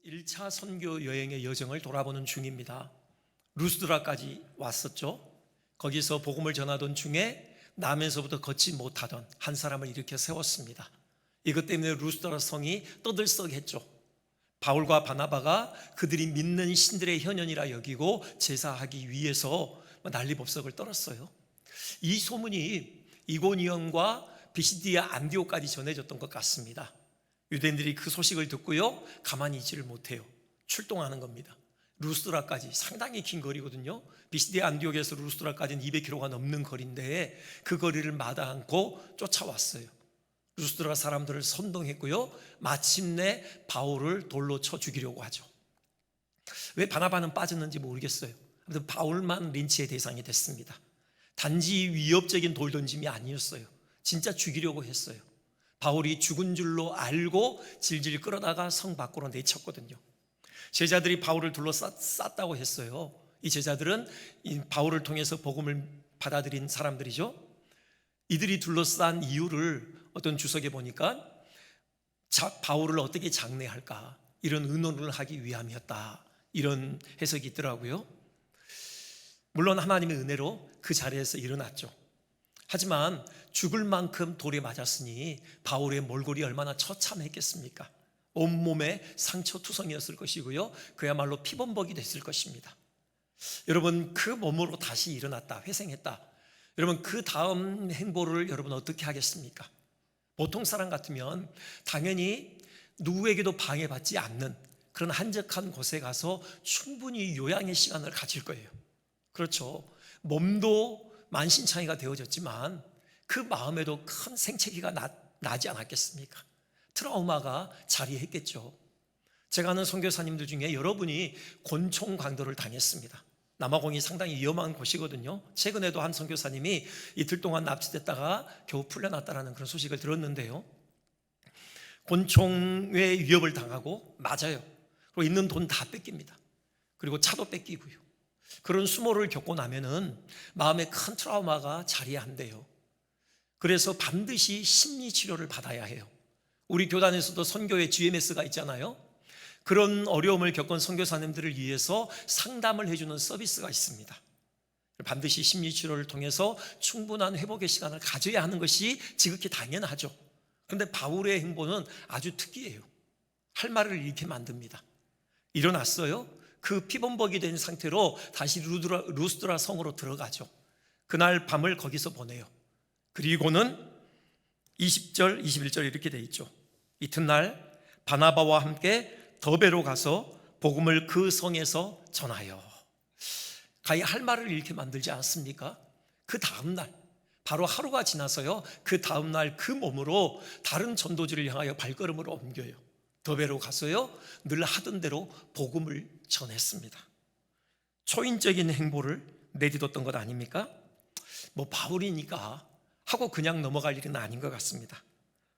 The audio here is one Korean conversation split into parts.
1차 선교 여행의 여정을 돌아보는 중입니다. 루스드라까지 왔었죠. 거기서 복음을 전하던 중에 남에서부터 걷지 못하던 한 사람을 일으켜 세웠습니다. 이것 때문에 루스드라 성이 떠들썩했죠. 바울과 바나바가 그들이 믿는 신들의 현현이라 여기고 제사하기 위해서 난리법석을 떨었어요. 이 소문이 이고니온과 비시디아 안디옥까지 전해졌던 것 같습니다. 유대인들이 그 소식을 듣고요, 가만히 있지를 못해요. 출동하는 겁니다. 루스드라까지 상당히 긴 거리거든요. 비시디아 안디옥에서 루스드라까지는 200km가 넘는 거리인데 그 거리를 마다 않고 쫓아왔어요. 루스드라 사람들을 선동했고요, 마침내 바울을 돌로 쳐 죽이려고 하죠. 왜 바나바는 빠졌는지 모르겠어요. 아무튼 바울만 린치의 대상이 됐습니다. 단지 위협적인 돌 던짐이 아니었어요. 진짜 죽이려고 했어요. 바울이 죽은 줄로 알고 질질 끌어다가 성 밖으로 내쳤거든요. 제자들이 바울을 둘러쌌다고 했어요. 이 제자들은 이 바울을 통해서 복음을 받아들인 사람들이죠. 이들이 둘러싼 이유를 어떤 주석에 보니까 바울을 어떻게 장례할까, 이런 의논을 하기 위함이었다, 이런 해석이 있더라고요. 물론 하나님의 은혜로 그 자리에서 일어났죠. 하지만 죽을 만큼 돌에 맞았으니 바울의 몰골이 얼마나 처참했겠습니까? 온몸에 상처투성이었을 것이고요, 그야말로 피범벅이 됐을 것입니다. 여러분, 그 몸으로 다시 일어났다, 회생했다. 여러분, 그 다음 행보를 여러분 어떻게 하겠습니까? 보통 사람 같으면 당연히 누구에게도 방해받지 않는 그런 한적한 곳에 가서 충분히 요양의 시간을 가질 거예요. 그렇죠. 몸도 만신창이가 되어졌지만 그 마음에도 큰 생채기가 나지 않았겠습니까? 트라우마가 자리했겠죠. 제가 아는 선교사님들 중에 여러분이 곤충 강도를 당했습니다. 남아공이 상당히 위험한 곳이거든요. 최근에도 한 선교사님이 이틀 동안 납치됐다가 겨우 풀려났다는 그런 소식을 들었는데요, 곤충의 위협을 당하고 맞아요. 그리고 있는 돈 다 뺏깁니다. 그리고 차도 뺏기고요. 그런 수모를 겪고 나면은 마음에 큰 트라우마가 자리한대요. 그래서 반드시 심리치료를 받아야 해요. 우리 교단에서도 선교회 GMS가 있잖아요. 그런 어려움을 겪은 선교사님들을 위해서 상담을 해주는 서비스가 있습니다. 반드시 심리치료를 통해서 충분한 회복의 시간을 가져야 하는 것이 지극히 당연하죠. 그런데 바울의 행보는 아주 특이해요. 할 말을 잃게 만듭니다. 일어났어요. 그 피범벅이 된 상태로 다시 루스드라 성으로 들어가죠. 그날 밤을 거기서 보내요. 그리고는 20절, 21절 이렇게 돼 있죠. 이튿날 바나바와 함께 더베로 가서 복음을 그 성에서 전하여. 가히 할 말을 잃게 만들지 않습니까? 그 다음날, 바로 하루가 지나서요, 그 다음날 그 몸으로 다른 전도지를 향하여 발걸음을 옮겨요. 더베로 가서요, 늘 하던 대로 복음을 전했습니다. 초인적인 행보를 내딛었던 것 아닙니까? 뭐 바울이니까 하고 그냥 넘어갈 일은 아닌 것 같습니다.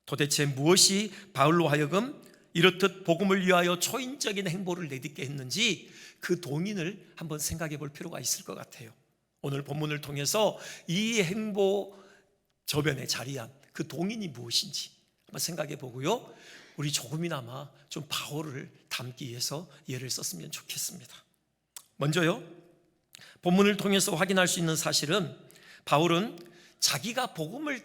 도대체 무엇이 바울로 하여금 이렇듯 복음을 위하여 초인적인 행보를 내딛게 했는지 그 동인을 한번 생각해 볼 필요가 있을 것 같아요. 오늘 본문을 통해서 이 행보 저변에 자리한 그 동인이 무엇인지 한번 생각해 보고요, 우리 조금이나마 좀 바울을 닮기 위해서 예를 썼으면 좋겠습니다. 먼저요, 본문을 통해서 확인할 수 있는 사실은 바울은 자기가 복음을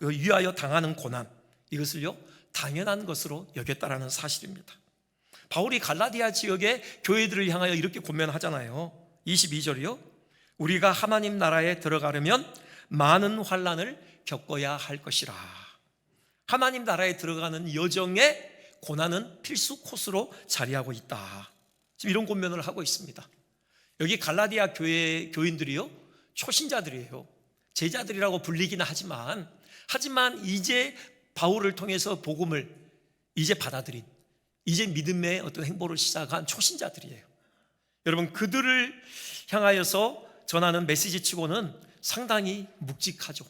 위하여 당하는 고난, 이것을요 당연한 것으로 여겼다라는 사실입니다. 바울이 갈라디아 지역의 교회들을 향하여 이렇게 권면하잖아요. 22절이요, 우리가 하나님 나라에 들어가려면 많은 환난을 겪어야 할 것이라. 하나님 나라에 들어가는 여정에 고난은 필수 코스로 자리하고 있다. 지금 이런 권면을 하고 있습니다. 여기 갈라디아 교회 교인들이요, 초신자들이에요. 제자들이라고 불리기는 하지만 이제 바울을 통해서 복음을 이제 받아들인, 이제 믿음의 어떤 행보를 시작한 초신자들이에요. 여러분, 그들을 향하여서 전하는 메시지 치고는 상당히 묵직하죠.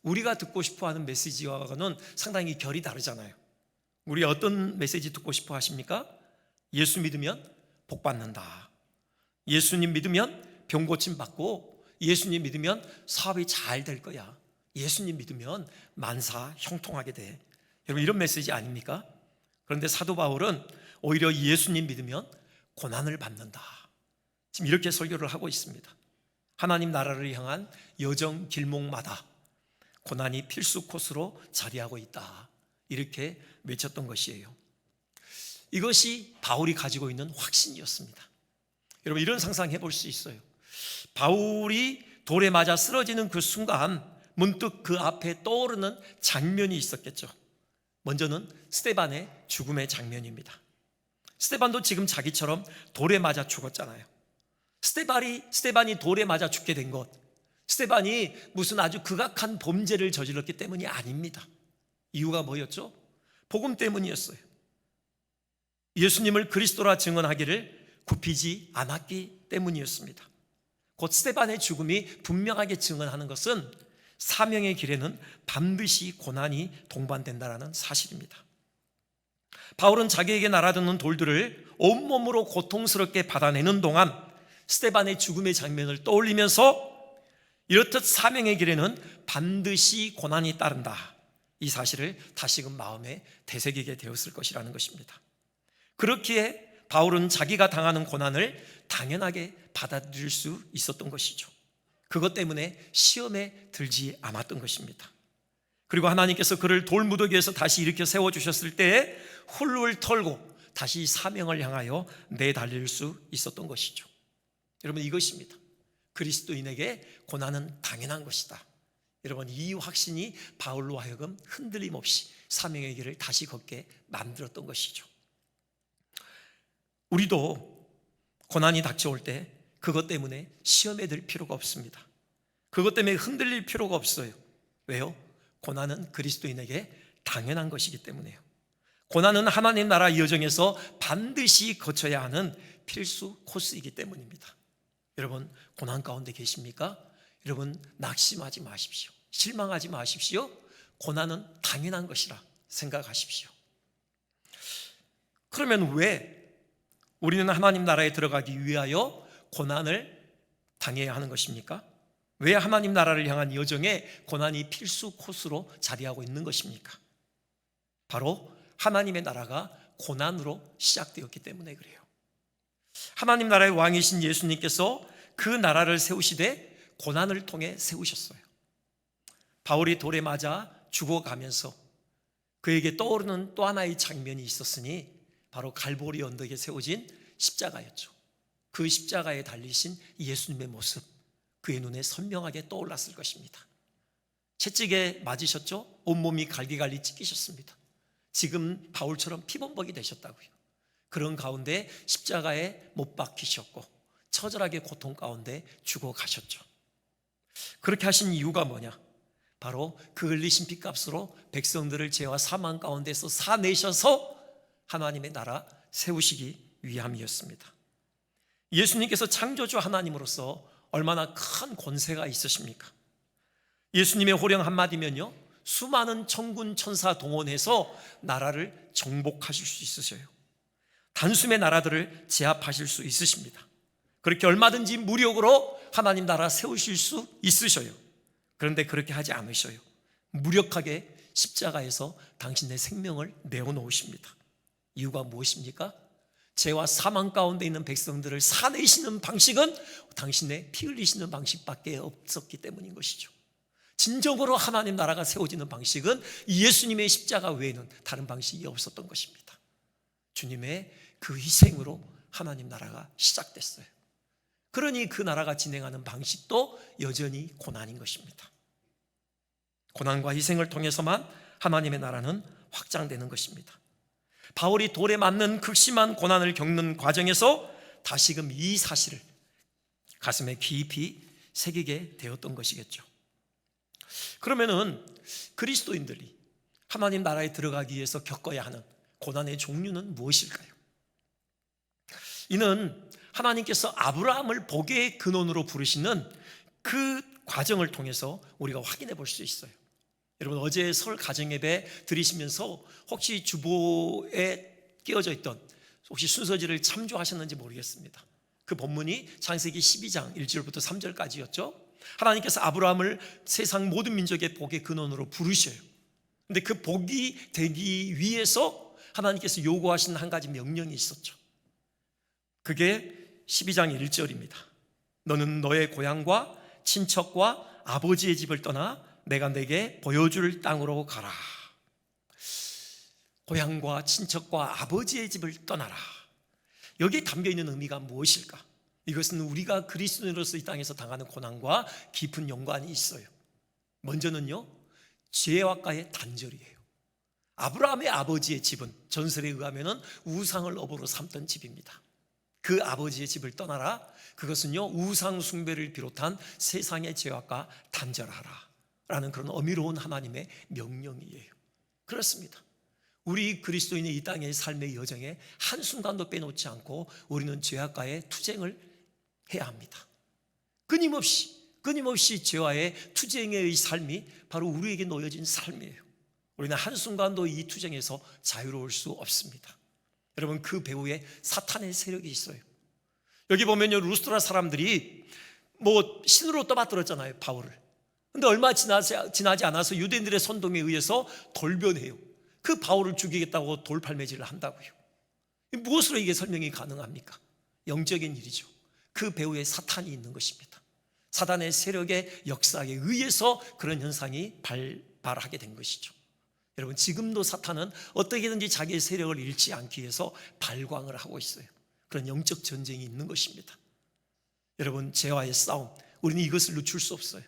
우리가 듣고 싶어하는 메시지와는 상당히 결이 다르잖아요. 우리 어떤 메시지 듣고 싶어 하십니까? 예수 믿으면 복 받는다. 예수님 믿으면 병 고침 받고, 예수님 믿으면 사업이 잘 될 거야. 예수님 믿으면 만사 형통하게 돼. 여러분, 이런 메시지 아닙니까? 그런데 사도 바울은 오히려 예수님 믿으면 고난을 받는다. 지금 이렇게 설교를 하고 있습니다. 하나님 나라를 향한 여정 길목마다 고난이 필수 코스로 자리하고 있다. 이렇게 외쳤던 것이에요. 이것이 바울이 가지고 있는 확신이었습니다. 여러분, 이런 상상해 볼 수 있어요. 바울이 돌에 맞아 쓰러지는 그 순간 문득 그 앞에 떠오르는 장면이 있었겠죠. 먼저는 스데반의 죽음의 장면입니다. 스데반도 지금 자기처럼 돌에 맞아 죽었잖아요. 스데반이 돌에 맞아 죽게 된 것, 스데반이 무슨 아주 극악한 범죄를 저질렀기 때문이 아닙니다. 이유가 뭐였죠? 복음 때문이었어요. 예수님을 그리스도라 증언하기를 굽히지 않았기 때문이었습니다. 곧 스데반의 죽음이 분명하게 증언하는 것은 사명의 길에는 반드시 고난이 동반된다는 사실입니다. 바울은 자기에게 날아드는 돌들을 온몸으로 고통스럽게 받아내는 동안 스데반의 죽음의 장면을 떠올리면서 이렇듯 사명의 길에는 반드시 고난이 따른다, 이 사실을 다시금 마음에 되새기게 되었을 것이라는 것입니다. 그렇기에 바울은 자기가 당하는 고난을 당연하게 받아들일 수 있었던 것이죠. 그것 때문에 시험에 들지 않았던 것입니다. 그리고 하나님께서 그를 돌무더기에서 다시 일으켜 세워주셨을 때에 훌훌 털고 다시 사명을 향하여 내달릴 수 있었던 것이죠. 여러분, 이것입니다. 그리스도인에게 고난은 당연한 것이다. 여러분, 이 확신이 바울로 하여금 흔들림 없이 사명의 길을 다시 걷게 만들었던 것이죠. 우리도 고난이 닥쳐올 때 그것 때문에 시험에 들 필요가 없습니다. 그것 때문에 흔들릴 필요가 없어요. 왜요? 고난은 그리스도인에게 당연한 것이기 때문에요. 고난은 하나님 나라 여정에서 반드시 거쳐야 하는 필수 코스이기 때문입니다. 여러분, 고난 가운데 계십니까? 여러분, 낙심하지 마십시오. 실망하지 마십시오. 고난은 당연한 것이라 생각하십시오. 그러면 왜 우리는 하나님 나라에 들어가기 위하여 고난을 당해야 하는 것입니까? 왜 하나님 나라를 향한 여정에 고난이 필수 코스로 자리하고 있는 것입니까? 바로 하나님의 나라가 고난으로 시작되었기 때문에 그래요. 하나님 나라의 왕이신 예수님께서 그 나라를 세우시되 고난을 통해 세우셨어요. 바울이 돌에 맞아 죽어가면서 그에게 떠오르는 또 하나의 장면이 있었으니 바로 갈보리 언덕에 세워진 십자가였죠. 그 십자가에 달리신 예수님의 모습, 그의 눈에 선명하게 떠올랐을 것입니다. 채찍에 맞으셨죠? 온몸이 갈기갈기 찢기셨습니다. 지금 바울처럼 피범벅이 되셨다고요. 그런 가운데 십자가에 못 박히셨고 처절하게 고통 가운데 죽어가셨죠. 그렇게 하신 이유가 뭐냐? 바로 그 흘리신 피값으로 백성들을 죄와 사망 가운데서 사내셔서 하나님의 나라 세우시기 위함이었습니다. 예수님께서 창조주 하나님으로서 얼마나 큰 권세가 있으십니까? 예수님의 호령 한마디면요, 수많은 천군 천사 동원해서 나라를 정복하실 수 있으셔요. 단숨에 나라들을 제압하실 수 있으십니다. 그렇게 얼마든지 무력으로 하나님 나라 세우실 수 있으셔요. 그런데 그렇게 하지 않으셔요. 무력하게 십자가에서 당신의 생명을 내어놓으십니다. 이유가 무엇입니까? 죄와 사망 가운데 있는 백성들을 사내시는 방식은 당신의 피 흘리시는 방식밖에 없었기 때문인 것이죠. 진정으로 하나님 나라가 세워지는 방식은 예수님의 십자가 외에는 다른 방식이 없었던 것입니다. 주님의 그 희생으로 하나님 나라가 시작됐어요. 그러니 그 나라가 진행하는 방식도 여전히 고난인 것입니다. 고난과 희생을 통해서만 하나님의 나라는 확장되는 것입니다. 바울이 돌에 맞는 극심한 고난을 겪는 과정에서 다시금 이 사실을 가슴에 깊이 새기게 되었던 것이겠죠. 그러면은 그리스도인들이 하나님 나라에 들어가기 위해서 겪어야 하는 고난의 종류는 무엇일까요? 이는 하나님께서 아브라함을 복의 근원으로 부르시는 그 과정을 통해서 우리가 확인해 볼 수 있어요. 여러분, 어제 설 가정예배 드리시면서 혹시 주보에 끼워져 있던 혹시 순서지를 참조하셨는지 모르겠습니다. 그 본문이 창세기 12장 1절부터 3절까지였죠. 하나님께서 아브라함을 세상 모든 민족의 복의 근원으로 부르셔요. 근데 그 복이 되기 위해서 하나님께서 요구하신 한 가지 명령이 있었죠. 그게 12장 1절입니다. 너는 너의 고향과 친척과 아버지의 집을 떠나 내가 내게 보여줄 땅으로 가라. 고향과 친척과 아버지의 집을 떠나라. 여기에 담겨있는 의미가 무엇일까? 이것은 우리가 그리스도인으로서 이 땅에서 당하는 고난과 깊은 연관이 있어요. 먼저는요, 죄악과의 단절이에요. 아브라함의 아버지의 집은 전설에 의하면 우상을 업으로 삼던 집입니다. 그 아버지의 집을 떠나라. 그것은요, 우상 숭배를 비롯한 세상의 죄악과 단절하라 라는 그런 어미로운 하나님의 명령이에요. 그렇습니다. 우리 그리스도인의 이 땅의 삶의 여정에 한순간도 빼놓지 않고 우리는 죄악과의 투쟁을 해야 합니다. 끊임없이 죄와의 투쟁의 삶이 바로 우리에게 놓여진 삶이에요. 우리는 한순간도 이 투쟁에서 자유로울 수 없습니다. 여러분, 그 배후에 사탄의 세력이 있어요. 여기 보면요, 루스드라 사람들이 신으로 떠받들었잖아요, 바울을. 근데 얼마 지나지 않아서 유대인들의 선동에 의해서 돌변해요. 그 바울을 죽이겠다고 돌팔매질을 한다고요. 무엇으로 이게 설명이 가능합니까? 영적인 일이죠. 그 배후에 사탄이 있는 것입니다. 사단의 세력의 역사에 의해서 그런 현상이 발발하게 된 것이죠. 여러분, 지금도 사탄은 어떻게든지 자기의 세력을 잃지 않기 위해서 발광을 하고 있어요. 그런 영적 전쟁이 있는 것입니다. 여러분, 죄와의 싸움, 우리는 이것을 늦출 수 없어요.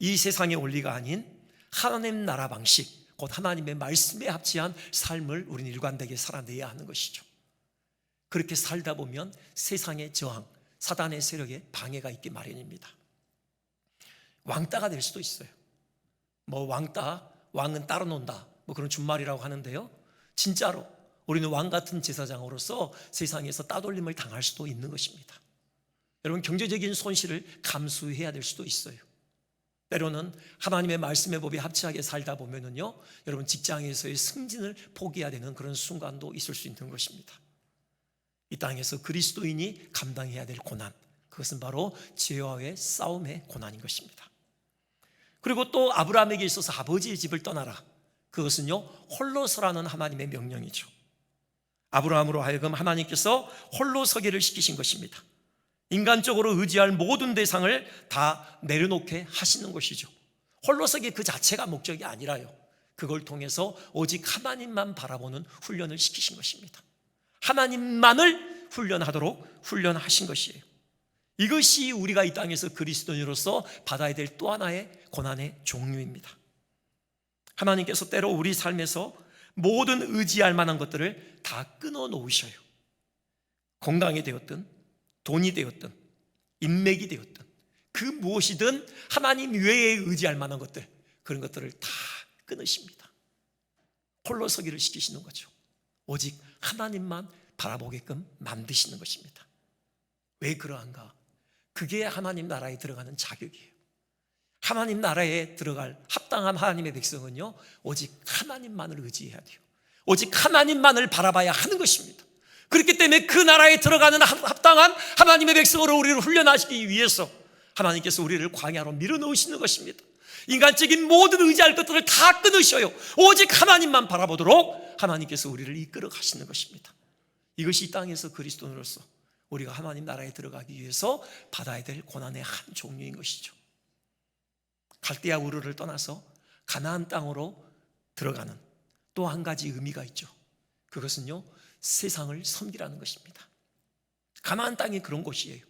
이 세상의 원리가 아닌 하나님 나라 방식, 곧 하나님의 말씀에 합치한 삶을 우리는 일관되게 살아내야 하는 것이죠. 그렇게 살다 보면 세상의 저항, 사단의 세력에 방해가 있기 마련입니다. 왕따가 될 수도 있어요. 왕은 따로 논다, 그런 준말이라고 하는데요, 진짜로 우리는 왕 같은 제사장으로서 세상에서 따돌림을 당할 수도 있는 것입니다. 여러분, 경제적인 손실을 감수해야 될 수도 있어요. 때로는 하나님의 말씀의 법에 합치하게 살다 보면은요, 여러분, 직장에서의 승진을 포기해야 되는 그런 순간도 있을 수 있는 것입니다. 이 땅에서 그리스도인이 감당해야 될 고난, 그것은 바로 죄와의 싸움의 고난인 것입니다. 그리고 또 아브라함에게 있어서 아버지의 집을 떠나라, 그것은요, 홀로 서라는 하나님의 명령이죠. 아브라함으로 하여금 하나님께서 홀로 서기를 시키신 것입니다. 인간적으로 의지할 모든 대상을 다 내려놓게 하시는 것이죠. 홀로 서기 그 자체가 목적이 아니라요, 그걸 통해서 오직 하나님만 바라보는 훈련을 시키신 것입니다. 하나님만을 훈련하도록 훈련하신 것이에요. 이것이 우리가 이 땅에서 그리스도인으로서 받아야 될 또 하나의 고난의 종류입니다. 하나님께서 때로 우리 삶에서 모든 의지할 만한 것들을 다 끊어 놓으셔요. 건강이 되었든 돈이 되었든 인맥이 되었든 그 무엇이든 하나님 외에 의지할 만한 것들, 그런 것들을 다 끊으십니다. 홀로 서기를 시키시는 거죠. 오직 하나님만 바라보게끔 만드시는 것입니다. 왜 그러한가? 그게 하나님 나라에 들어가는 자격이에요. 하나님 나라에 들어갈 합당한 하나님의 백성은요, 오직 하나님만을 의지해야 돼요. 오직 하나님만을 바라봐야 하는 것입니다. 그렇기 때문에 그 나라에 들어가는 합당한 하나님의 백성으로 우리를 훈련하시기 위해서 하나님께서 우리를 광야로 밀어넣으시는 것입니다. 인간적인 모든 의지할 것들을 다 끊으셔요. 오직 하나님만 바라보도록 하나님께서 우리를 이끌어 가시는 것입니다. 이것이 이 땅에서 그리스도인으로서 우리가 하나님 나라에 들어가기 위해서 받아야 될 고난의 한 종류인 것이죠. 갈대아 우르를 떠나서 가나안 땅으로 들어가는 또 한 가지 의미가 있죠. 그것은요, 세상을 섬기라는 것입니다. 가나안 땅이 그런 곳이에요.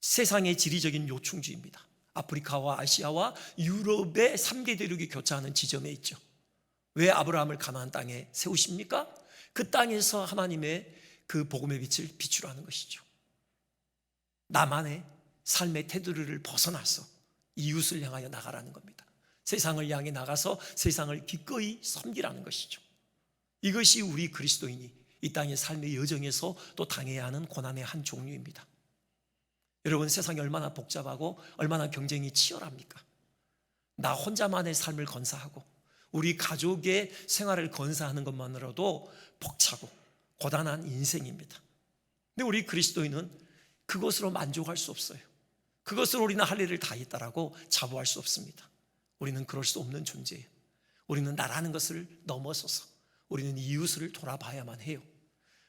세상의 지리적인 요충지입니다. 아프리카와 아시아와 유럽의 3개 대륙이 교차하는 지점에 있죠. 왜 아브라함을 가나안 땅에 세우십니까? 그 땅에서 하나님의 그 복음의 빛을 비추라는 것이죠. 나만의 삶의 테두리를 벗어나서 이웃을 향하여 나가라는 겁니다. 세상을 향해 나가서 세상을 기꺼이 섬기라는 것이죠. 이것이 우리 그리스도인이 이 땅의 삶의 여정에서 또 당해야 하는 고난의 한 종류입니다. 여러분, 세상이 얼마나 복잡하고 얼마나 경쟁이 치열합니까? 나 혼자만의 삶을 건사하고 우리 가족의 생활을 건사하는 것만으로도 벅차고 고단한 인생입니다. 근데 우리 그리스도인은 그것으로 만족할 수 없어요. 그것으로 우리는 할 일을 다 했다라고 자부할 수 없습니다. 우리는 그럴 수 없는 존재예요. 우리는 나라는 것을 넘어서서 우리는 이웃을 돌아봐야만 해요.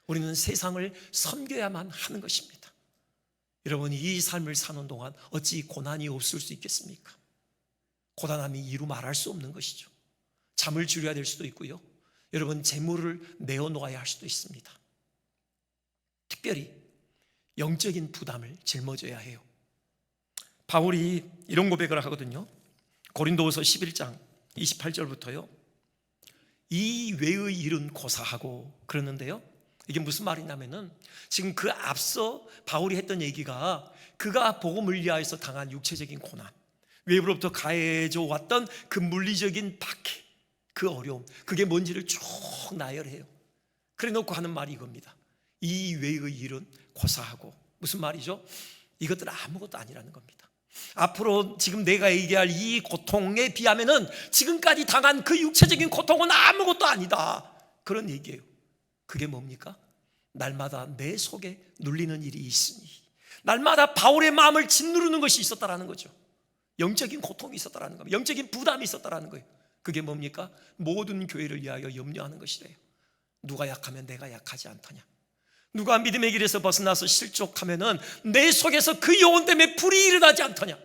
우리는 세상을 섬겨야만 하는 것입니다. 여러분, 이 삶을 사는 동안 어찌 고난이 없을 수 있겠습니까? 고단함이 이루 말할 수 없는 것이죠. 잠을 줄여야 될 수도 있고요, 여러분, 재물을 내어놓아야 할 수도 있습니다. 특별히 영적인 부담을 짊어져야 해요. 바울이 이런 고백을 하거든요. 고린도후서 11장 28절부터요. 이 외의 일은 고사하고 그러는데요, 이게 무슨 말이냐면은 지금 그 앞서 바울이 했던 얘기가 그가 복음을 위하여서 당한 육체적인 고난, 외부로부터 가해져 왔던 그 물리적인 박해, 그 어려움, 그게 뭔지를 쭉 나열해요. 그래 놓고 하는 말이 이겁니다. 이 외의 일은 고사하고. 무슨 말이죠? 이것들은 아무것도 아니라는 겁니다. 앞으로 지금 내가 얘기할 이 고통에 비하면은 지금까지 당한 그 육체적인 고통은 아무것도 아니다, 그런 얘기예요. 그게 뭡니까? 날마다 내 속에 눌리는 일이 있으니, 날마다 바울의 마음을 짓누르는 것이 있었다라는 거죠. 영적인 고통이 있었다라는 겁니다. 영적인 부담이 있었다라는 거예요. 그게 뭡니까? 모든 교회를 위하여 염려하는 것이래요. 누가 약하면 내가 약하지 않더냐, 누가 믿음의 길에서 벗어나서 실족하면은 내 속에서 그 영혼 때문에 불이 일어나지 않더냐.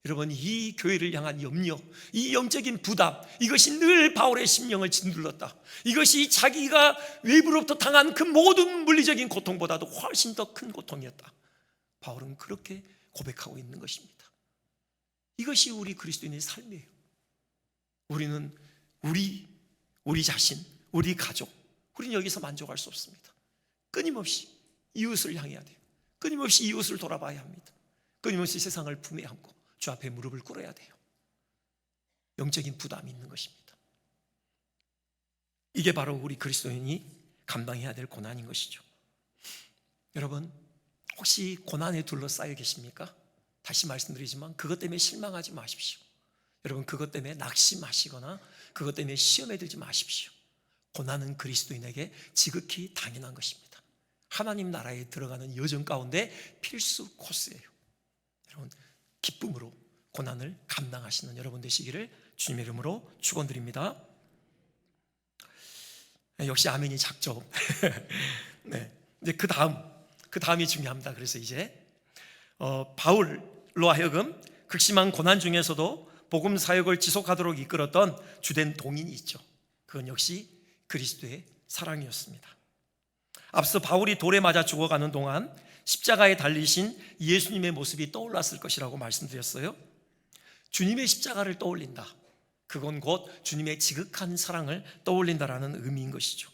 여러분, 이 교회를 향한 염려, 이 영적인 부담, 이것이 늘 바울의 심령을 짓눌렀다. 이것이 자기가 외부로부터 당한 그 모든 물리적인 고통보다도 훨씬 더 큰 고통이었다. 바울은 그렇게 고백하고 있는 것입니다. 이것이 우리 그리스도인의 삶이에요. 우리는 우리 자신, 우리 가족, 우리는 여기서 만족할 수 없습니다. 끊임없이 이웃을 향해야 돼요. 끊임없이 이웃을 돌아봐야 합니다. 끊임없이 세상을 품에 안고 주 앞에 무릎을 꿇어야 돼요. 영적인 부담이 있는 것입니다. 이게 바로 우리 그리스도인이 감당해야 될 고난인 것이죠. 여러분, 혹시 고난에 둘러싸여 계십니까? 다시 말씀드리지만 그것 때문에 실망하지 마십시오. 여러분, 그것 때문에 낙심하시거나 그것 때문에 시험에 들지 마십시오. 고난은 그리스도인에게 지극히 당연한 것입니다. 하나님 나라에 들어가는 여정 가운데 필수 코스예요. 여러분, 기쁨으로 고난을 감당하시는 여러분 되시기를 주님의 이름으로 축원드립니다. 역시 아멘이 작죠. 네, 이제 그 다음이 중요합니다. 그래서 이제 바울로 하여금 극심한 고난 중에서도 복음 사역을 지속하도록 이끌었던 주된 동인이 있죠. 그건 역시 그리스도의 사랑이었습니다. 앞서 바울이 돌에 맞아 죽어가는 동안 십자가에 달리신 예수님의 모습이 떠올랐을 것이라고 말씀드렸어요. 주님의 십자가를 떠올린다, 그건 곧 주님의 지극한 사랑을 떠올린다라는 의미인 것이죠.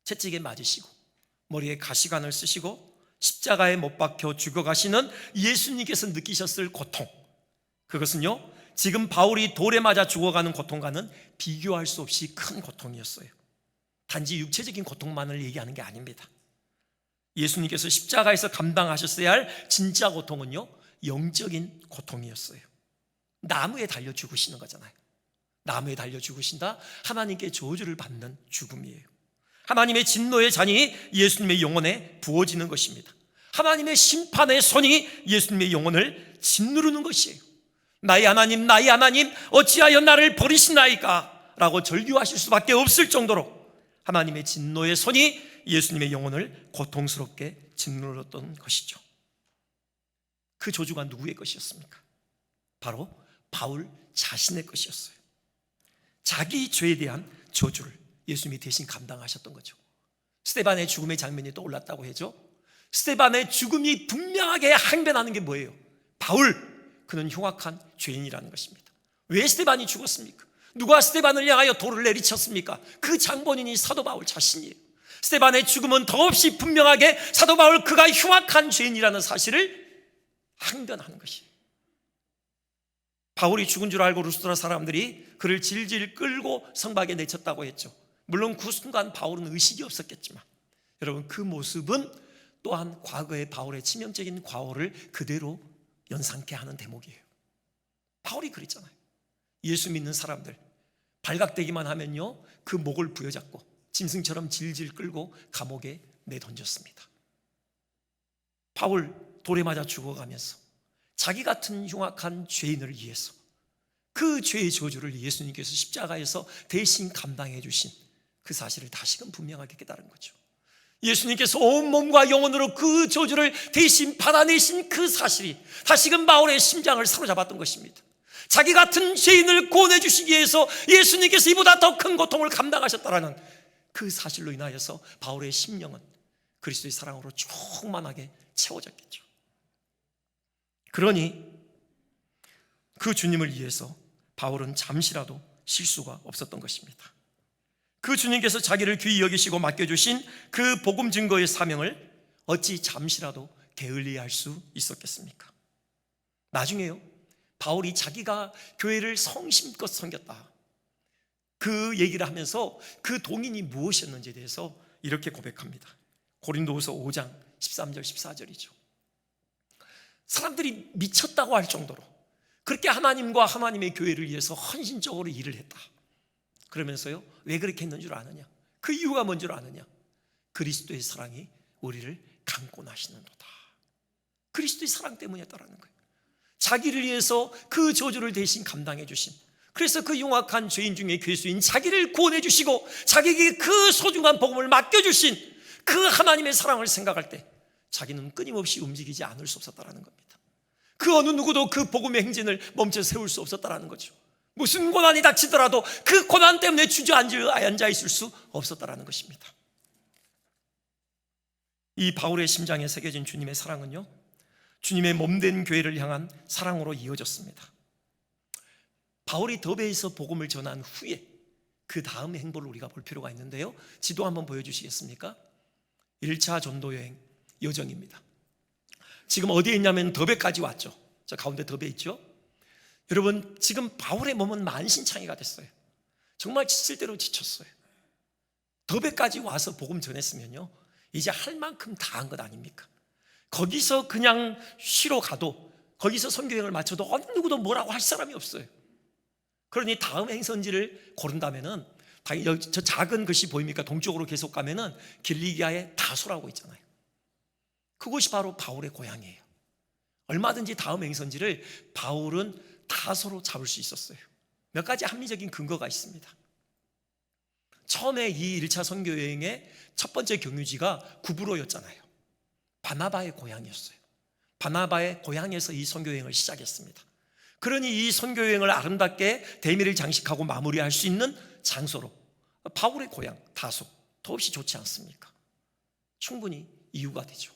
채찍에 맞으시고 머리에 가시관을 쓰시고 십자가에 못 박혀 죽어가시는 예수님께서 느끼셨을 고통, 그것은요, 지금 바울이 돌에 맞아 죽어가는 고통과는 비교할 수 없이 큰 고통이었어요. 단지 육체적인 고통만을 얘기하는 게 아닙니다. 예수님께서 십자가에서 감당하셨어야 할 진짜 고통은요, 영적인 고통이었어요. 나무에 달려 죽으시는 거잖아요. 나무에 달려 죽으신다, 하나님께 저주를 받는 죽음이에요. 하나님의 진노의 잔이 예수님의 영혼에 부어지는 것입니다. 하나님의 심판의 손이 예수님의 영혼을 짓누르는 것이에요. 나의 하나님, 나의 하나님, 어찌하여 나를 버리시나이까? 라고 절규하실 수밖에 없을 정도로 하나님의 진노의 손이 예수님의 영혼을 고통스럽게 짓눌렀던 것이죠. 그 저주가 누구의 것이었습니까? 바로 바울 자신의 것이었어요. 자기 죄에 대한 저주를 예수님이 대신 감당하셨던 거죠. 스데반의 죽음의 장면이 떠올랐다고 해죠. 스데반의 죽음이 분명하게 항변하는 게 뭐예요? 바울, 그는 흉악한 죄인이라는 것입니다. 왜 스데반이 죽었습니까? 누가 스데반을 향하여 돌을 내리쳤습니까? 그 장본인이 사도 바울 자신이에요. 스데반의 죽음은 더없이 분명하게 사도 바울, 그가 흉악한 죄인이라는 사실을 항변하는 것이에요. 바울이 죽은 줄 알고 루스드라 사람들이 그를 질질 끌고 성박에 내쳤다고 했죠. 물론 그 순간 바울은 의식이 없었겠지만, 여러분, 그 모습은 또한 과거의 바울의 치명적인 과오를 그대로 연상케 하는 대목이에요. 바울이 그랬잖아요. 예수 믿는 사람들 발각되기만 하면요, 그 목을 부여잡고 짐승처럼 질질 끌고 감옥에 내던졌습니다. 바울 돌에 맞아 죽어가면서 자기 같은 흉악한 죄인을 위해서 그 죄의 저주를 예수님께서 십자가에서 대신 감당해 주신 그 사실을 다시금 분명하게 깨달은 거죠. 예수님께서 온 몸과 영혼으로 그 저주를 대신 받아내신 그 사실이 다시금 바울의 심장을 사로잡았던 것입니다. 자기 같은 죄인을 구원해 주시기 위해서 예수님께서 이보다 더 큰 고통을 감당하셨다라는 그 사실로 인하여서 바울의 심령은 그리스도의 사랑으로 충만하게 채워졌겠죠. 그러니 그 주님을 위해서 바울은 잠시라도 실수가 없었던 것입니다. 그 주님께서 자기를 귀히 여기시고 맡겨주신 그 복음 증거의 사명을 어찌 잠시라도 게을리할 수 있었겠습니까? 나중에요, 바울이 자기가 교회를 성심껏 섬겼다, 그 얘기를 하면서 그 동인이 무엇이었는지에 대해서 이렇게 고백합니다. 고린도후서 5장 13절 14절이죠. 사람들이 미쳤다고 할 정도로 그렇게 하나님과 하나님의 교회를 위해서 헌신적으로 일을 했다. 그러면서요, 왜 그렇게 했는 줄 아느냐? 그 이유가 뭔 줄 아느냐? 그리스도의 사랑이 우리를 감고 나시는도다. 그리스도의 사랑 때문이었다라는 거예요. 자기를 위해서 그 저주를 대신 감당해 주신, 그래서 그 흉악한 죄인 중에 괴수인 자기를 구원해 주시고 자기에게 그 소중한 복음을 맡겨주신 그 하나님의 사랑을 생각할 때 자기는 끊임없이 움직이지 않을 수 없었다라는 겁니다. 그 어느 누구도 그 복음의 행진을 멈춰 세울 수 없었다라는 거죠. 무슨 고난이 닥치더라도 그 고난 때문에 주저앉아 있을 수 없었다라는 것입니다. 이 바울의 심장에 새겨진 주님의 사랑은요, 주님의 몸된 교회를 향한 사랑으로 이어졌습니다. 바울이 더베에서 복음을 전한 후에 그 다음 행보를 우리가 볼 필요가 있는데요, 지도 한번 보여주시겠습니까? 1차 전도여행 여정입니다. 지금 어디에 있냐면 더베까지 왔죠. 저 가운데 더베 있죠. 여러분, 지금 바울의 몸은 만신창이가 됐어요. 정말 지칠 대로 지쳤어요. 더베까지 와서 복음 전했으면요, 이제 할 만큼 다 한 것 아닙니까? 거기서 그냥 쉬러 가도, 거기서 선교여행을 마쳐도 어느 누구도 뭐라고 할 사람이 없어요. 그러니 다음 행선지를 고른다면은, 저 작은 글씨 보입니까? 동쪽으로 계속 가면은 길리기아의 다소라고 있잖아요. 그곳이 바로 바울의 고향이에요. 얼마든지 다음 행선지를 바울은 다소로 잡을 수 있었어요. 몇 가지 합리적인 근거가 있습니다. 처음에 이 1차 선교여행의 첫 번째 경유지가 구브로였잖아요. 바나바의 고향이었어요. 바나바의 고향에서 이 선교여행을 시작했습니다. 그러니 이 선교여행을 아름답게 대미를 장식하고 마무리할 수 있는 장소로 바울의 고향 다소, 더없이 좋지 않습니까? 충분히 이유가 되죠.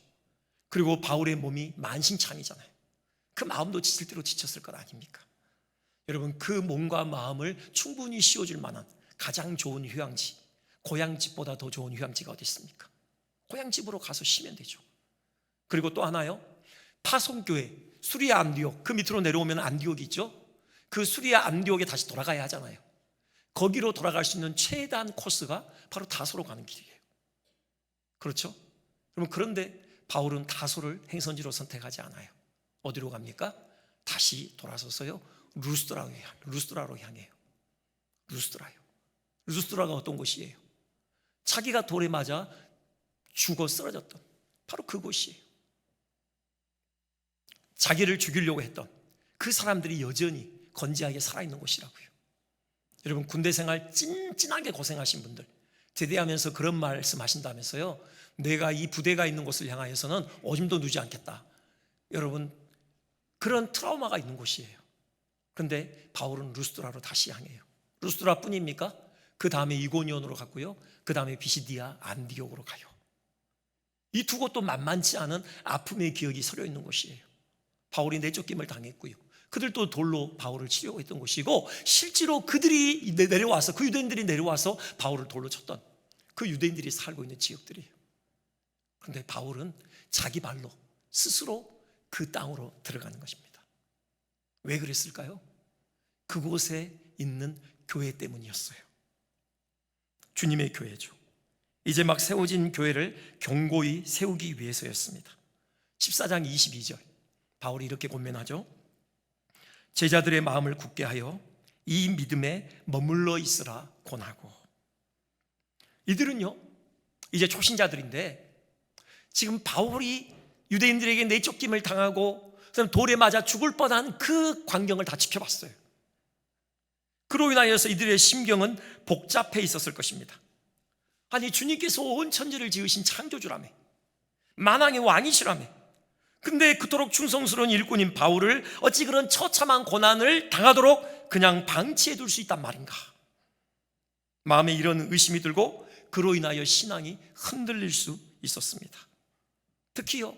그리고 바울의 몸이 만신창이잖아요. 그 마음도 지칠 대로 지쳤을 것 아닙니까? 여러분, 그 몸과 마음을 충분히 씌워줄 만한 가장 좋은 휴양지, 고향집보다 더 좋은 휴양지가 어디 있습니까? 고향집으로 가서 쉬면 되죠. 그리고 또 하나요, 파송교회 수리아 안디옥, 그 밑으로 내려오면 안디옥이 있죠. 그 수리아 안디옥에 다시 돌아가야 하잖아요. 거기로 돌아갈 수 있는 최단 코스가 바로 다소로 가는 길이에요. 그렇죠? 그런데 바울은 다소를 행선지로 선택하지 않아요. 어디로 갑니까? 다시 돌아서서요, 루스드라로 향해요. 루스드라가 어떤 곳이에요? 자기가 돌에 맞아 죽어 쓰러졌던 바로 그곳이에요. 자기를 죽이려고 했던 그 사람들이 여전히 건재하게 살아있는 곳이라고요. 여러분, 군대 생활 찐찐하게 고생하신 분들, 제대하면서 그런 말씀 하신다면서요, 내가 이 부대가 있는 곳을 향하여서는 오줌도 누지 않겠다. 여러분, 그런 트라우마가 있는 곳이에요. 그런데 바울은 루스드라로 다시 향해요. 루스드라 뿐입니까? 그 다음에 이고니온으로 갔고요, 그 다음에 비시디아 안디옥으로 가요. 이 두 곳도 만만치 않은 아픔의 기억이 서려 있는 곳이에요. 바울이 내쫓김을 당했고요, 그들도 돌로 바울을 치려고 했던 곳이고, 실제로 그들이 내려와서, 그 유대인들이 내려와서 바울을 돌로 쳤던 그 유대인들이 살고 있는 지역들이에요. 그런데 바울은 자기 발로 스스로 그 땅으로 들어가는 것입니다. 왜 그랬을까요? 그곳에 있는 교회 때문이었어요. 주님의 교회죠. 이제 막 세워진 교회를 견고히 세우기 위해서였습니다. 14장 22절 바울이 이렇게 권면하죠. 제자들의 마음을 굳게 하여 이 믿음에 머물러 있으라 권하고. 이들은요, 이제 초신자들인데 지금 바울이 유대인들에게 내쫓김을 당하고 돌에 맞아 죽을 뻔한 그 광경을 다 지켜봤어요. 그로 인하여서 이들의 심경은 복잡해 있었을 것입니다. 아니, 주님께서 온 천지를 지으신 창조주라며, 만왕의 왕이시라며. 근데 그토록 충성스러운 일꾼인 바울을 어찌 그런 처참한 고난을 당하도록 그냥 방치해 둘 수 있단 말인가? 마음에 이런 의심이 들고 그로 인하여 신앙이 흔들릴 수 있었습니다. 특히요,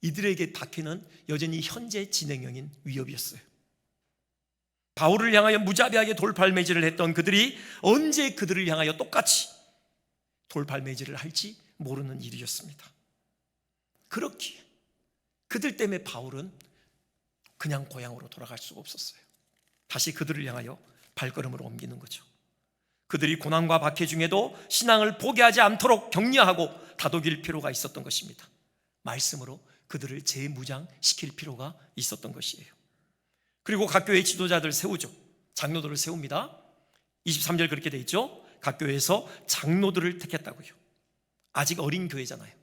이들에게 닥치는 여전히 현재 진행형인 위협이었어요. 바울을 향하여 무자비하게 돌팔매질을 했던 그들이 언제 그들을 향하여 똑같이 돌팔매질을 할지 모르는 일이었습니다. 그렇기에 그들 때문에 바울은 그냥 고향으로 돌아갈 수가 없었어요. 다시 그들을 향하여 발걸음을 옮기는 거죠. 그들이 고난과 박해 중에도 신앙을 포기하지 않도록 격려하고 다독일 필요가 있었던 것입니다. 말씀으로 그들을 재무장시킬 필요가 있었던 것이에요. 그리고 각 교회 지도자들 세우죠. 장로들을 세웁니다. 23절 그렇게 돼 있죠. 각 교회에서 장로들을 택했다고요. 아직 어린 교회잖아요.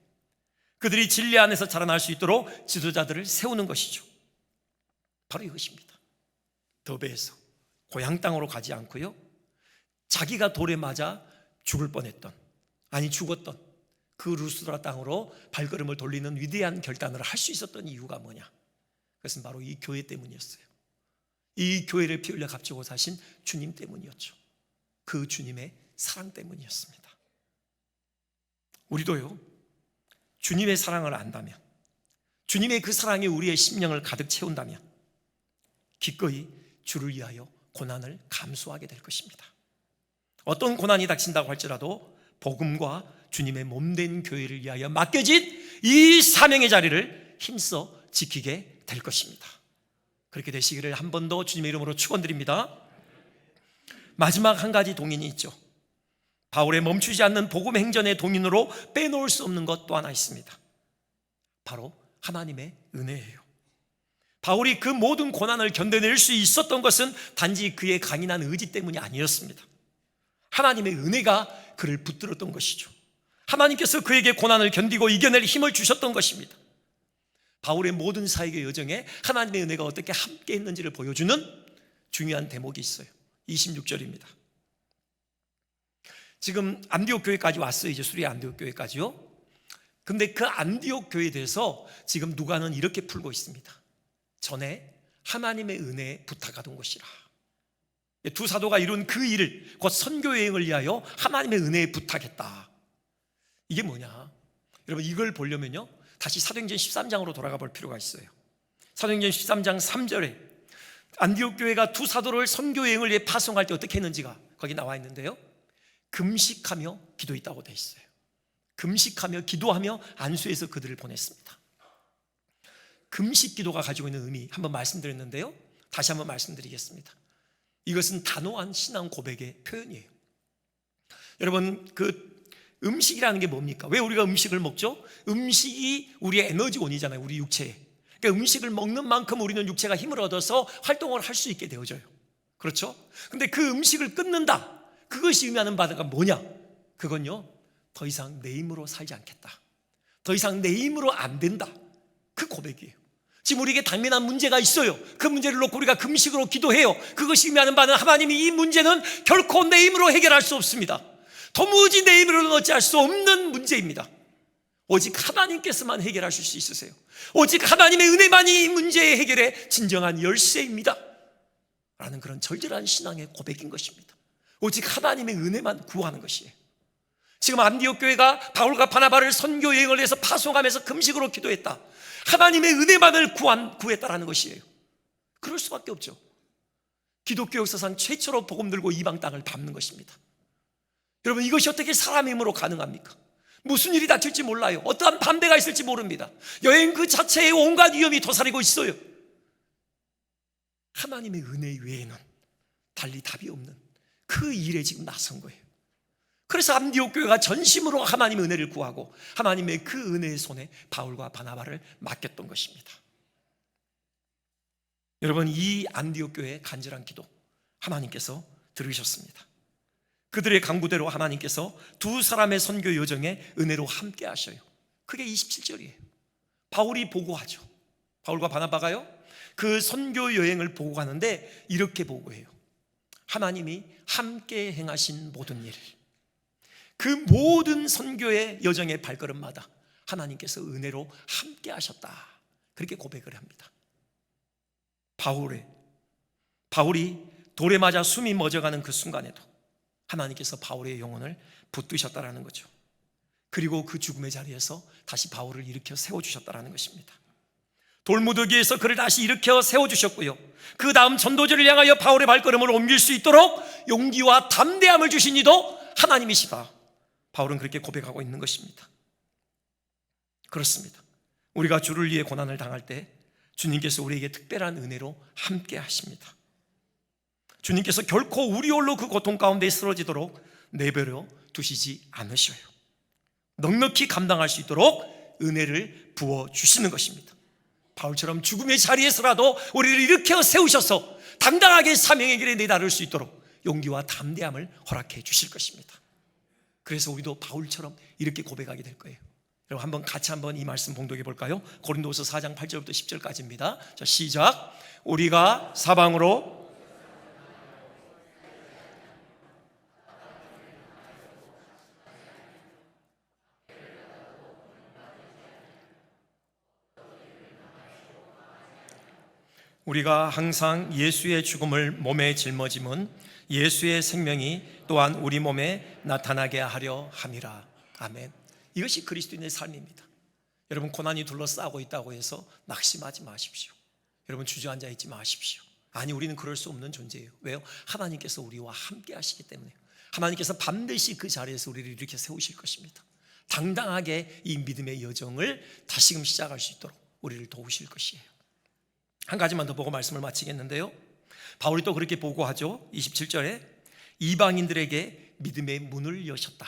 그들이 진리 안에서 자라날 수 있도록 지도자들을 세우는 것이죠. 바로 이것입니다. 더베에서 고향 땅으로 가지 않고요, 자기가 돌에 맞아 죽을 뻔했던, 아니 죽었던 그 루스드라 땅으로 발걸음을 돌리는 위대한 결단을 할 수 있었던 이유가 뭐냐? 그것은 바로 이 교회 때문이었어요. 이 교회를 피 흘려 값지고 사신 주님 때문이었죠. 그 주님의 사랑 때문이었습니다. 우리도요, 주님의 사랑을 안다면, 주님의 그 사랑이 우리의 심령을 가득 채운다면 기꺼이 주를 위하여 고난을 감수하게 될 것입니다. 어떤 고난이 닥친다고 할지라도 복음과 주님의 몸된 교회를 위하여 맡겨진 이 사명의 자리를 힘써 지키게 될 것입니다. 그렇게 되시기를 한 번 더 주님의 이름으로 축원드립니다. 마지막 한 가지 동인이 있죠. 바울의 멈추지 않는 복음 행전의 동인으로 빼놓을 수 없는 것 또 하나 있습니다. 바로 하나님의 은혜예요. 바울이 그 모든 고난을 견뎌낼 수 있었던 것은 단지 그의 강인한 의지 때문이 아니었습니다. 하나님의 은혜가 그를 붙들었던 것이죠. 하나님께서 그에게 고난을 견디고 이겨낼 힘을 주셨던 것입니다. 바울의 모든 사역의 여정에 하나님의 은혜가 어떻게 함께 했는지를 보여주는 중요한 대목이 있어요. 26절입니다. 지금 안디옥 교회까지 왔어요. 이제 수리아 안디옥 교회까지요. 근데 그 안디옥 교회에 대해서 지금 누가는 이렇게 풀고 있습니다. 전에 하나님의 은혜에 부탁하던 것이라. 두 사도가 이룬 그 일을, 곧 선교 여행을 위하여 하나님의 은혜에 부탁했다. 이게 뭐냐? 여러분, 이걸 보려면요, 다시 사도행전 13장으로 돌아가 볼 필요가 있어요. 사도행전 13장 3절에 안디옥 교회가 두 사도를 선교 여행을 위해 파송할 때 어떻게 했는지가 거기 나와 있는데요, 금식하며 기도했다고 돼 있어요. 금식하며 기도하며 안수해서 그들을 보냈습니다. 금식 기도가 가지고 있는 의미 한번 말씀드렸는데요, 다시 한번 말씀드리겠습니다. 이것은 단호한 신앙 고백의 표현이에요. 여러분, 그 음식이라는 게 뭡니까? 왜 우리가 음식을 먹죠? 음식이 우리의 에너지원이잖아요. 우리 육체에. 그러니까 음식을 먹는 만큼 우리는 육체가 힘을 얻어서 활동을 할 수 있게 되어져요. 그렇죠? 근데 그 음식을 끊는다, 그것이 의미하는 바가 뭐냐? 그건요, 더 이상 내 힘으로 살지 않겠다, 더 이상 내 힘으로 안 된다, 그 고백이에요. 지금 우리에게 당면한 문제가 있어요. 그 문제를 놓고 우리가 금식으로 기도해요. 그것이 의미하는 바는 하나님이 이 문제는 결코 내 힘으로 해결할 수 없습니다. 도무지 내 힘으로는 어찌할 수 없는 문제입니다. 오직 하나님께서만 해결하실 수 있으세요. 오직 하나님의 은혜만이 이 문제의 해결의 진정한 열쇠입니다 라는 그런 절절한 신앙의 고백인 것입니다. 오직 하나님의 은혜만 구하는 것이에요. 지금 안디옥 교회가 바울과 바나바를 선교 여행을 해서 파송하면서 금식으로 기도했다. 하나님의 은혜만을 구했다라는 것이에요. 그럴 수밖에 없죠. 기독교 역사상 최초로 복음 들고 이방 땅을 밟는 것입니다. 여러분, 이것이 어떻게 사람의 힘으로 가능합니까? 무슨 일이 닥칠지 몰라요. 어떠한 반대가 있을지 모릅니다. 여행 그 자체에 온갖 위험이 도사리고 있어요. 하나님의 은혜 외에는 달리 답이 없는 그 일에 지금 나선 거예요. 그래서 안디옥 교회가 전심으로 하나님의 은혜를 구하고 하나님의 그 은혜의 손에 바울과 바나바를 맡겼던 것입니다. 여러분, 이 안디옥 교회의 간절한 기도 하나님께서 들으셨습니다. 그들의 강구대로 하나님께서 두 사람의 선교 여정에 은혜로 함께 하셔요. 그게 27절이에요. 바울이 보고하죠. 바울과 바나바가요, 그 선교 여행을 보고 가는데 이렇게 보고해요. 하나님이 함께 행하신 모든 일, 그 모든 선교의 여정의 발걸음마다 하나님께서 은혜로 함께 하셨다, 그렇게 고백을 합니다. 바울이 돌에 맞아 숨이 멎어가는 그 순간에도 하나님께서 바울의 영혼을 붙드셨다라는 거죠. 그리고 그 죽음의 자리에서 다시 바울을 일으켜 세워주셨다라는 것입니다. 돌무더기에서 그를 다시 일으켜 세워주셨고요, 그 다음 전도지를 향하여 바울의 발걸음을 옮길 수 있도록 용기와 담대함을 주신 이도 하나님이시다, 바울은 그렇게 고백하고 있는 것입니다. 그렇습니다. 우리가 주를 위해 고난을 당할 때 주님께서 우리에게 특별한 은혜로 함께 하십니다. 주님께서 결코 우리 홀로 그 고통 가운데 쓰러지도록 내버려 두시지 않으셔요. 넉넉히 감당할 수 있도록 은혜를 부어주시는 것입니다. 바울처럼 죽음의 자리에서라도 우리를 일으켜 세우셔서 당당하게 사명의 길에 내다를 수 있도록 용기와 담대함을 허락해 주실 것입니다. 그래서 우리도 바울처럼 이렇게 고백하게 될 거예요. 여러분 한번 같이 한번 이 말씀 봉독해 볼까요? 고린도후서 4장 8절부터 10절까지입니다. 자, 시작. 우리가 사방으로 우리가 항상 예수의 죽음을 몸에 짊어짐은 예수의 생명이 또한 우리 몸에 나타나게 하려 함이라. 아멘. 이것이 그리스도인의 삶입니다. 여러분 고난이 둘러싸고 있다고 해서 낙심하지 마십시오. 여러분 주저앉아 있지 마십시오. 아니, 우리는 그럴 수 없는 존재예요. 왜요? 하나님께서 우리와 함께 하시기 때문에. 하나님께서 반드시 그 자리에서 우리를 이렇게 세우실 것입니다. 당당하게 이 믿음의 여정을 다시금 시작할 수 있도록 우리를 도우실 것이에요. 한 가지만 더 보고 말씀을 마치겠는데요, 바울이 또 그렇게 보고하죠. 27절에 이방인들에게 믿음의 문을 여셨다,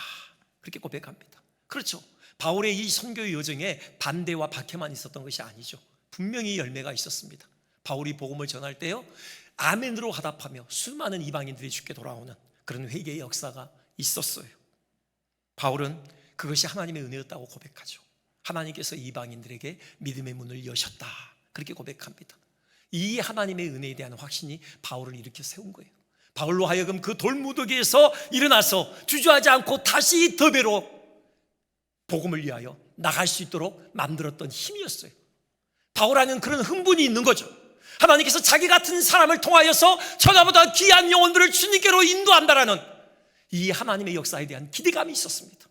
그렇게 고백합니다. 그렇죠. 바울의 이 선교 여정에 반대와 박해만 있었던 것이 아니죠. 분명히 열매가 있었습니다. 바울이 복음을 전할 때요, 아멘으로 화답하며 수많은 이방인들이 주께 돌아오는 그런 회개의 역사가 있었어요. 바울은 그것이 하나님의 은혜였다고 고백하죠. 하나님께서 이방인들에게 믿음의 문을 여셨다, 그렇게 고백합니다. 이 하나님의 은혜에 대한 확신이 바울을 일으켜 세운 거예요. 바울로 하여금 그 돌무더기에서 일어나서 주저하지 않고 다시 더 배로 복음을 위하여 나갈 수 있도록 만들었던 힘이었어요. 바울 안에는 그런 흥분이 있는 거죠. 하나님께서 자기 같은 사람을 통하여서 천하보다 귀한 영혼들을 주님께로 인도한다라는 이 하나님의 역사에 대한 기대감이 있었습니다.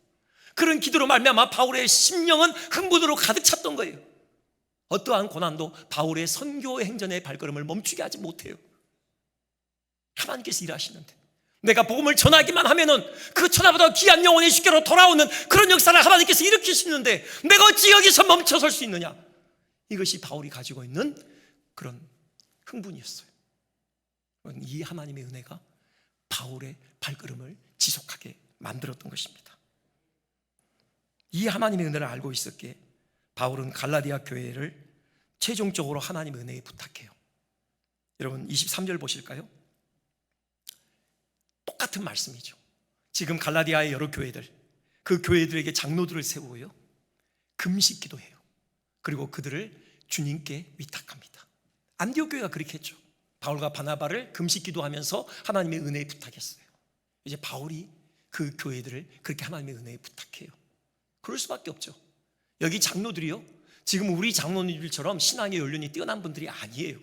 그런 기도로 말미암아 바울의 심령은 흥분으로 가득 찼던 거예요. 어떠한 고난도 바울의 선교 행전의 발걸음을 멈추게 하지 못해요. 하나님께서 일하시는데 내가 복음을 전하기만 하면은 그 천하보다 귀한 영혼이 주께로 돌아오는 그런 역사를 하나님께서 일으키시는데 내가 어찌 여기서 멈춰설 수 있느냐, 이것이 바울이 가지고 있는 그런 흥분이었어요. 이 하나님의 은혜가 바울의 발걸음을 지속하게 만들었던 것입니다. 이 하나님의 은혜를 알고 있었기에 바울은 갈라디아 교회를 최종적으로 하나님의 은혜에 부탁해요. 여러분 23절 보실까요? 똑같은 말씀이죠. 지금 갈라디아의 여러 교회들, 그 교회들에게 장로들을 세우고요, 금식 기도해요. 그리고 그들을 주님께 위탁합니다. 안디옥 교회가 그렇게 했죠. 바울과 바나바를 금식 기도하면서 하나님의 은혜에 부탁했어요. 이제 바울이 그 교회들을 그렇게 하나님의 은혜에 부탁해요. 그럴 수밖에 없죠. 여기 장로들이요, 지금 우리 장로님들처럼 신앙의 연륜이 뛰어난 분들이 아니에요.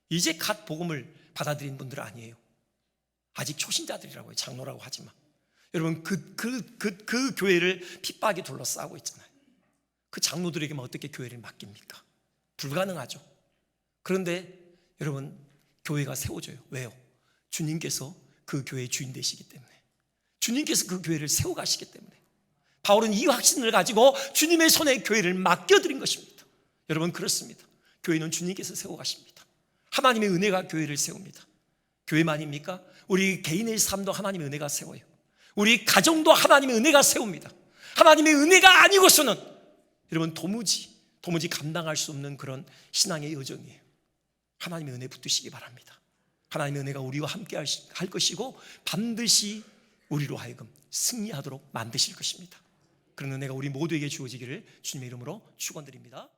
이제 갓 복음을 받아들인 분들 아니에요. 아직 초신자들이라고요. 장로라고 하지만 여러분 그 교회를 핍박이 둘러싸고 있잖아요. 그 장로들에게만 어떻게 교회를 맡깁니까? 불가능하죠. 그런데 여러분 교회가 세워져요. 왜요? 주님께서 그 교회의 주인 되시기 때문에, 주님께서 그 교회를 세워가시기 때문에. 바울은 이 확신을 가지고 주님의 손에 교회를 맡겨드린 것입니다. 여러분 그렇습니다. 교회는 주님께서 세워가십니다. 하나님의 은혜가 교회를 세웁니다. 교회만입니까? 우리 개인의 삶도 하나님의 은혜가 세워요. 우리 가정도 하나님의 은혜가 세웁니다. 하나님의 은혜가 아니고서는 여러분 도무지 감당할 수 없는 그런 신앙의 여정이에요. 하나님의 은혜 붙드시기 바랍니다. 하나님의 은혜가 우리와 함께 할 것이고 반드시 우리로 하여금 승리하도록 만드실 것입니다. 그런 은혜가 우리 모두에게 주어지기를 주님의 이름으로 축원드립니다.